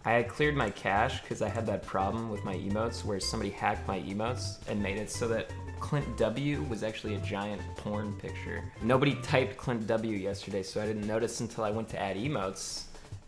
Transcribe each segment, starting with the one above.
I had cleared my cache because I had that problem with my emotes where somebody hacked my emotes and made it so that Clint W was actually a giant porn picture. Nobody typed Clint W yesterday, so I didn't notice until I went to add emotes.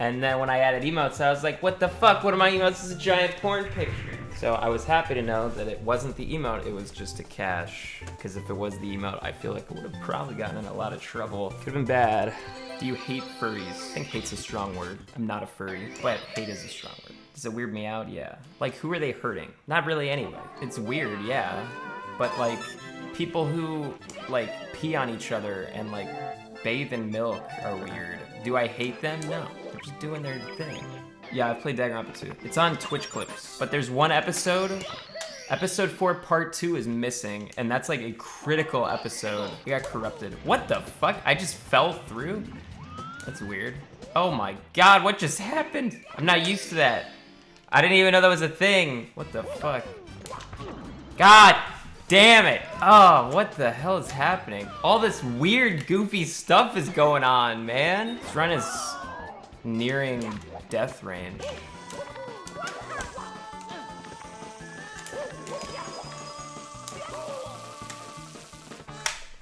And then when I added emotes, I was like, what the fuck? One of my emotes is a giant porn picture. So I was happy to know that it wasn't the emote, it was just a cache. Because if it was the emote, I feel like I would have probably gotten in a lot of trouble. Could have been bad. Do you hate furries? I think hate's a strong word. I'm not a furry, but hate is a strong word. Does it weird me out? Yeah. Like, who are they hurting? Not really anyway. It's weird, yeah. But like, people who like pee on each other and like bathe in milk are weird. Do I hate them? No. They're just doing their thing. Yeah, I've played Danganronpa 2. It's on Twitch clips. But there's one episode. Episode 4 part 2 is missing, and that's like a critical episode. It got corrupted. What the fuck? I just fell through? That's weird. Oh my god, what just happened? I'm not used to that. I didn't even know that was a thing. What the fuck? God damn it. Oh, what the hell is happening? All this weird, goofy stuff is going on, man. This run is nearing death range.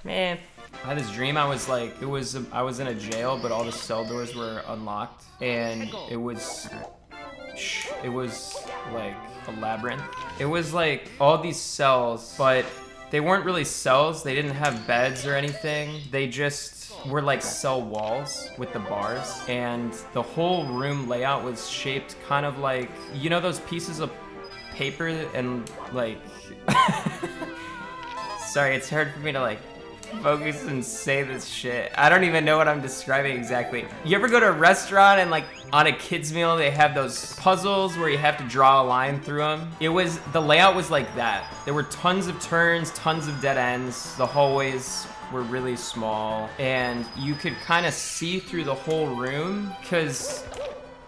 Man, I had this dream. I was like, I was in a jail, but all the cell doors were unlocked, and it was like a labyrinth. It was like all these cells, but they weren't really cells. They didn't have beds or anything. They just were like cell walls with the bars, and the whole room layout was shaped kind of like, you know, those pieces of paper and like, sorry, it's hard for me to like focus and say this shit. I don't even know what I'm describing exactly. You ever go to a restaurant and like on a kid's meal they have those puzzles where you have to draw a line through them? The layout was like that. There were tons of turns, tons of dead ends. The hallways were really small, and you could kind of see through the whole room because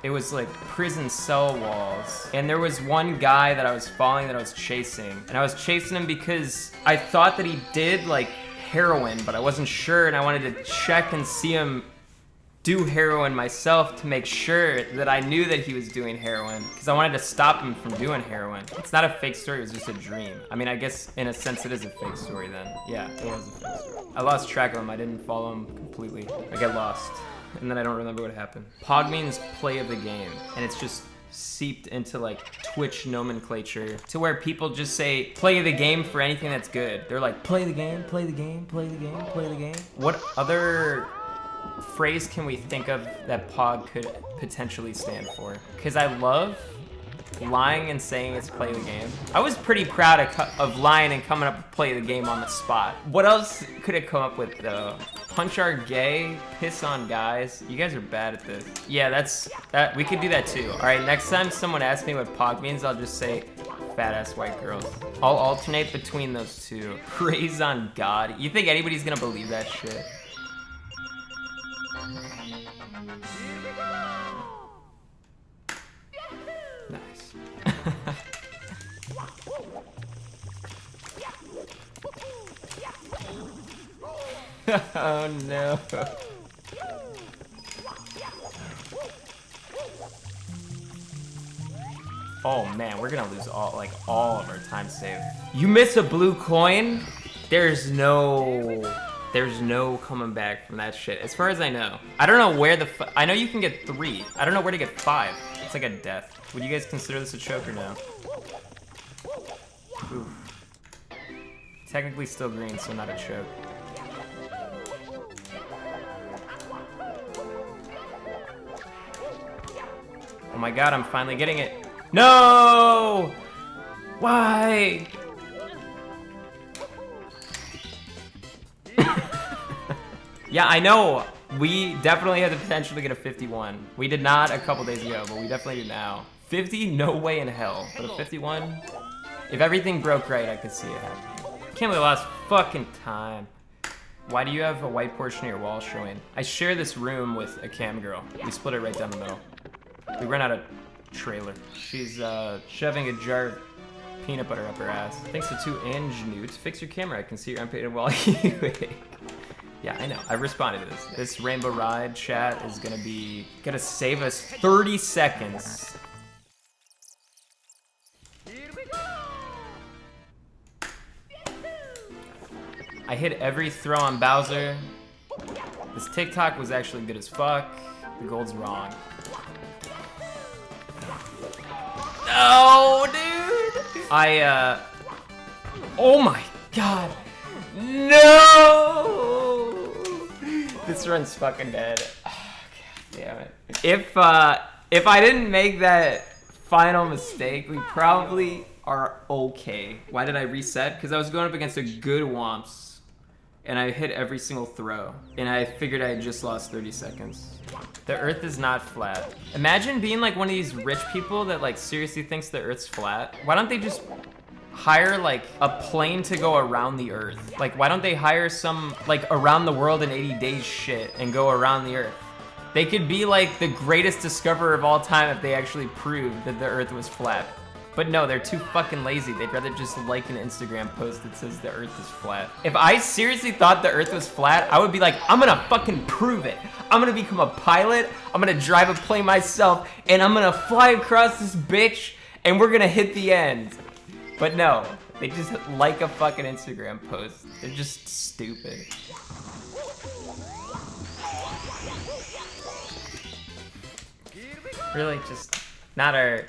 it was like prison cell walls. And there was one guy that I was following that I was chasing, and I was chasing him because I thought that he did like heroin, but I wasn't sure, and I wanted to check and see him do heroin myself to make sure that I knew that he was doing heroin, because I wanted to stop him from doing heroin. It's not a fake story, it was just a dream. I mean, I guess in a sense it is a fake story then. Yeah, it was a fake story. I lost track of him, I didn't follow him completely. I get lost, and then I don't remember what happened. POG means play of the game, and it's just seeped into like Twitch nomenclature to where people just say play the game for anything that's good. They're like, play the game, play the game, play the game, play the game. What other phrase can we think of that POG could potentially stand for? Because I love lying and saying it's play the game. I was pretty proud of lying and coming up with play the game on the spot. What else could it come up with though? Punch our gay, piss on guys. You guys are bad at this. Yeah, that. We could do that too. All right, next time someone asks me what POG means, I'll just say fat ass white girls. I'll alternate between those two. Praise on God. You think anybody's gonna believe that shit? Nice. Oh no. Oh man, we're gonna lose all of our time save. You miss a blue coin? There's no coming back from that shit, as far as I know. I don't know where I know you can get 3. I don't know where to get 5. It's like a death. Would you guys consider this a choke or no? Oof. Technically still green, so not a choke. Oh my god, I'm finally getting it. No! Why? Yeah, I know. We definitely have the potential to get a 51. We did not a couple days ago, but we definitely do now. 50? No way in hell. But a 51? If everything broke right, I could see it happen. Can't believe I lost fucking time. Why do you have a white portion of your wall showing? I share this room with a cam girl. We split it right down the middle. We ran out of trailer. She's shoving a jar of peanut butter up her ass. Thanks to 2 Ingenutes. Fix your camera. I can see your armpit while you wait. Yeah, I know. I responded to this. This Rainbow Ride chat is gonna save us 30 seconds. I hit every throw on Bowser. This TikTok was actually good as fuck. The gold's wrong. No, dude! Oh my god. No! This run's fucking dead. Oh, god damn it. If I didn't make that final mistake, we probably are okay. Why did I reset? Because I was going up against a good Womps, and I hit every single throw, and I figured I had just lost 30 seconds. The Earth is not flat. Imagine being like one of these rich people that like seriously thinks the Earth's flat. Why don't they just hire like a plane to go around the Earth? Like, why don't they hire some like around the world in 80 days shit and go around the Earth? They could be like the greatest discoverer of all time if they actually proved that the Earth was flat. But no, they're too fucking lazy. They'd rather just like an Instagram post that says the Earth is flat. If I seriously thought the Earth was flat, I would be like, I'm gonna fucking prove it. I'm gonna become a pilot, I'm gonna drive a plane myself, and I'm gonna fly across this bitch, and we're gonna hit the end. But no, they just like a fucking Instagram post. They're just stupid. Really, just not our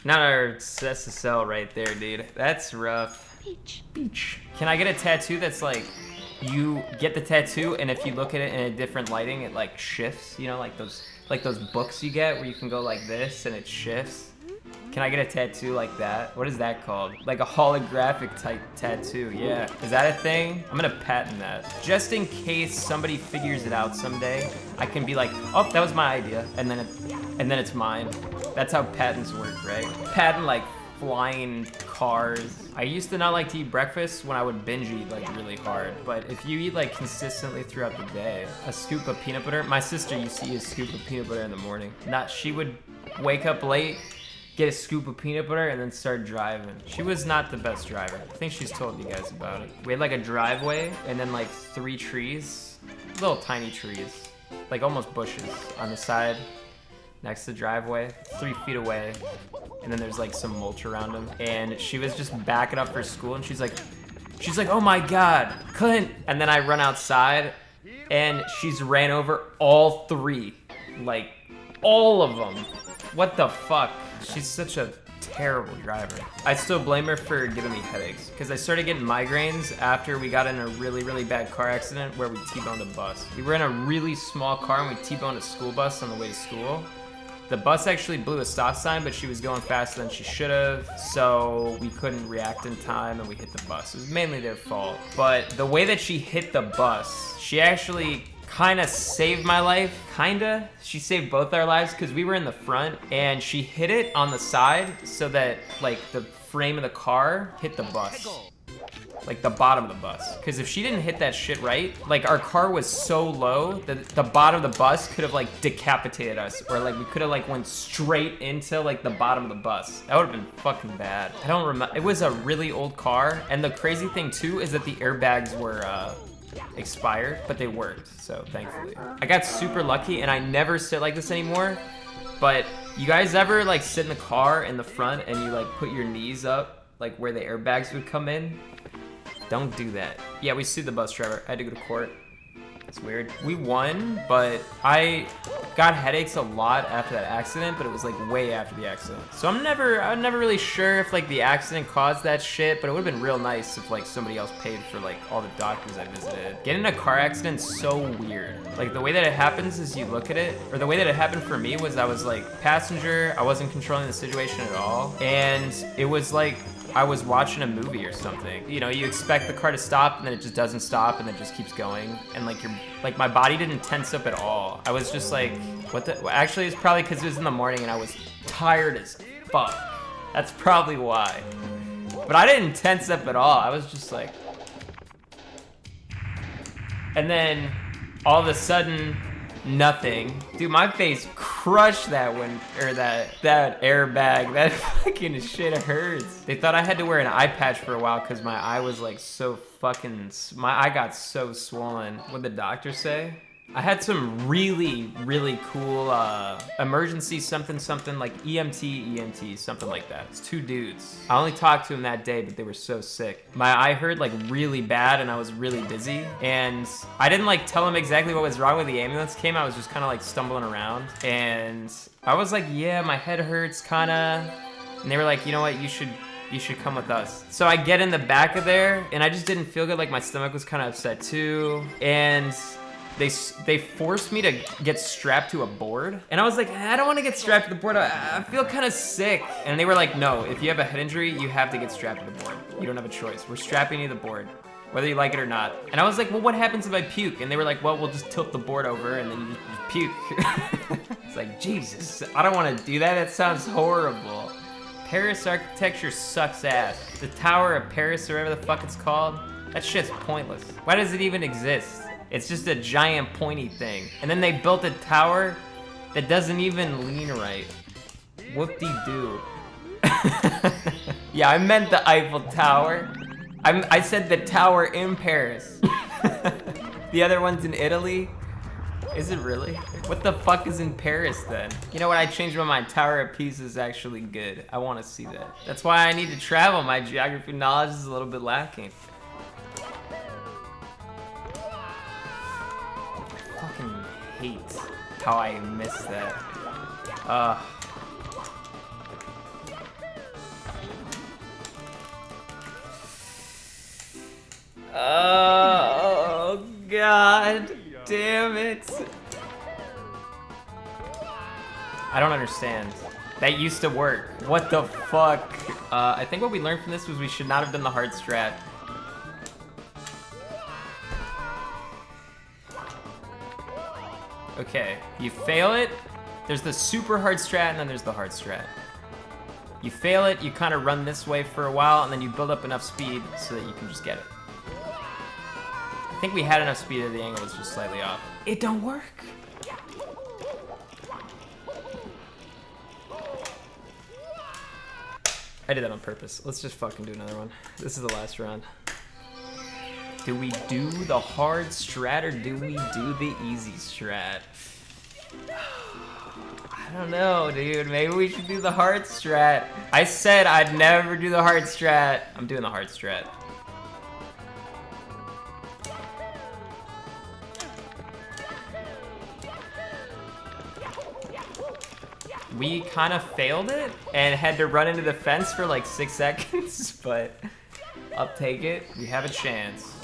SSL right there, dude. That's rough. Beach. Can I get a tattoo that's like, you get the tattoo, and if you look at it in a different lighting, it like shifts. You know, like those books you get where you can go like this and it shifts. Can I get a tattoo like that? What is that called? Like a holographic type tattoo, yeah. Is that a thing? I'm gonna patent that. Just in case somebody figures it out someday, I can be like, oh, that was my idea, and then it's mine. That's how patents work, right? Patent like flying cars. I used to not like to eat breakfast when I would binge eat like really hard, but if you eat like consistently throughout the day, a scoop of peanut butter. My sister used to eat a scoop of peanut butter in the morning. She would wake up late, get a scoop of peanut butter, and then start driving. She was not the best driver. I think she's told you guys about it. We had like a driveway and then like 3 trees, little tiny trees, like almost bushes on the side next to the driveway, 3 feet away. And then there's like some mulch around them. And she was just backing up for school, and she's like, oh my God, Clint. And then I run outside and she's ran over all 3, like all of them. What the fuck? She's such a terrible driver. I still blame her for giving me headaches, because I started getting migraines after we got in a really, really bad car accident where we T-boned a bus. We were in a really small car and we T-boned a school bus on the way to school. The bus actually blew a stop sign, but she was going faster than she should have, so we couldn't react in time and we hit the bus. It was mainly their fault. But the way that she hit the bus, she actually kind of saved my life, kinda. She saved both our lives, because we were in the front and she hit it on the side so that like the frame of the car hit the bus, like the bottom of the bus. Because if she didn't hit that shit right, like our car was so low that the bottom of the bus could have like decapitated us, or like we could have like went straight into like the bottom of the bus. That would have been fucking bad. I don't remember. It was a really old car, and the crazy thing too is that the airbags were expired, but they worked, so thankfully. I got super lucky, and I never sit like this anymore, but you guys ever like sit in the car in the front and you like put your knees up like where the airbags would come in? Don't do that. Yeah, we sued the bus driver. I had to go to court. It's weird. We won, but I got headaches a lot after that accident, but it was like way after the accident. So I'm never really sure if like the accident caused that shit, but it would have been real nice if like somebody else paid for like all the doctors I visited. Getting in a car accident's so weird. Like the way that it happens is you look at it, or the way that it happened for me was I was like passenger, I wasn't controlling the situation at all, and it was like I was watching a movie or something. You know, you expect the car to stop, and then it just doesn't stop, and it just keeps going. And like my body didn't tense up at all. I was just like, what the? Well, actually, it's probably because it was in the morning and I was tired as fuck. That's probably why. But I didn't tense up at all. I was just like, and then all of a sudden, nothing. Dude, my face crushed that that airbag. That fucking shit hurts. They thought I had to wear an eye patch for a while because my eye was like so fucking, my eye got so swollen. What'd the doctor say? I had some really, really cool emergency something, like EMT, something like that. It's 2 dudes. I only talked to them that day, but they were so sick. My eye hurt like really bad and I was really dizzy. And I didn't like tell them exactly what was wrong when the ambulance came. I was just kind of like stumbling around. And I was like, yeah, my head hurts kinda. And they were like, you know what, you should come with us. So I get in the back of there and I just didn't feel good. Like my stomach was kind of upset too. And they forced me to get strapped to a board. And I was like, I don't want to get strapped to the board. I feel kind of sick. And they were like, no, if you have a head injury, you have to get strapped to the board. You don't have a choice. We're strapping you to the board, whether you like it or not. And I was like, well, what happens if I puke? And they were like, well, we'll just tilt the board over and then you just puke. It's like, Jesus, I don't want to do that. That sounds horrible. Paris architecture sucks ass. The Tower of Paris or whatever the fuck it's called, that shit's pointless. Why does it even exist? It's just a giant pointy thing. And then they built a tower that doesn't even lean right. Whoop-de-doo. Yeah, I meant the Eiffel Tower. I said the tower in Paris. The other one's in Italy. Is it really? What the fuck is in Paris then? You know what, I changed my mind. Tower of Pisa is actually good. I want to see that. That's why I need to travel. My geography knowledge is a little bit lacking. I fucking hate how I missed that. Oh, God. Damn it. I don't understand. That used to work. What the fuck? I think what we learned from this was we should not have done the hard strat. Okay, you fail it. There's the super hard strat and then there's the hard strat. You fail it, you kind of run this way for a while and then you build up enough speed so that you can just get it. I think we had enough speed that the angle was just slightly off. It don't work. I did that on purpose. Let's just fucking do another one. This is the last round. Do we do the hard strat or do we do the easy strat? I don't know, dude. Maybe we should do the hard strat. I said I'd never do the hard strat. I'm doing the hard strat. We kind of failed it and had to run into the fence for like 6 seconds, but I'll take it. We have a chance.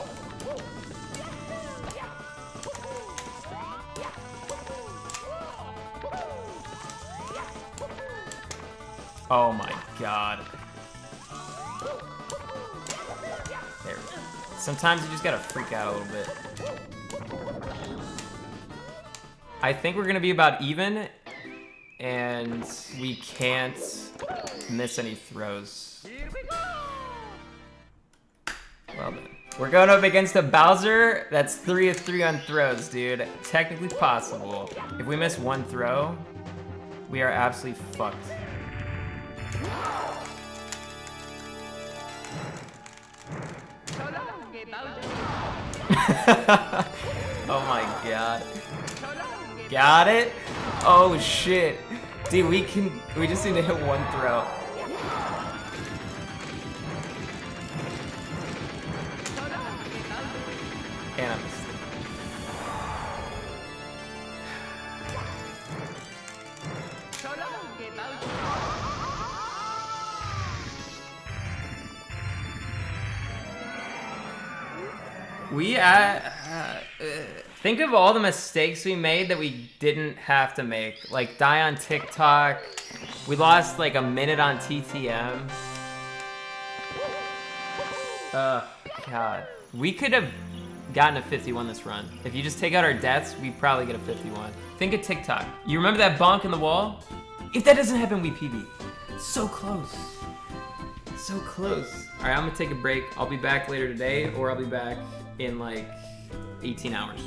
Oh my God. There we go. Sometimes you just gotta freak out a little bit. I think we're gonna be about even, and we can't miss any throws. Well then. We're going up against a Bowser that's 3 of 3 on throws, dude. Technically possible. If we miss 1 throw, we are absolutely fucked. Oh my God. Got it? Oh shit. Dude, we just need to hit 1 throw. And I missed it. We think of all the mistakes we made that we didn't have to make. Like die on TikTok. We lost like a minute on TTM. God. We could have gotten a 51 this run. If you just take out our deaths, we'd probably get a 51. Think of TikTok. You remember that bonk in the wall? If that doesn't happen, we PB. So close. So close. All right, I'm gonna take a break. I'll be back later today, or I'll be back in like 18 hours.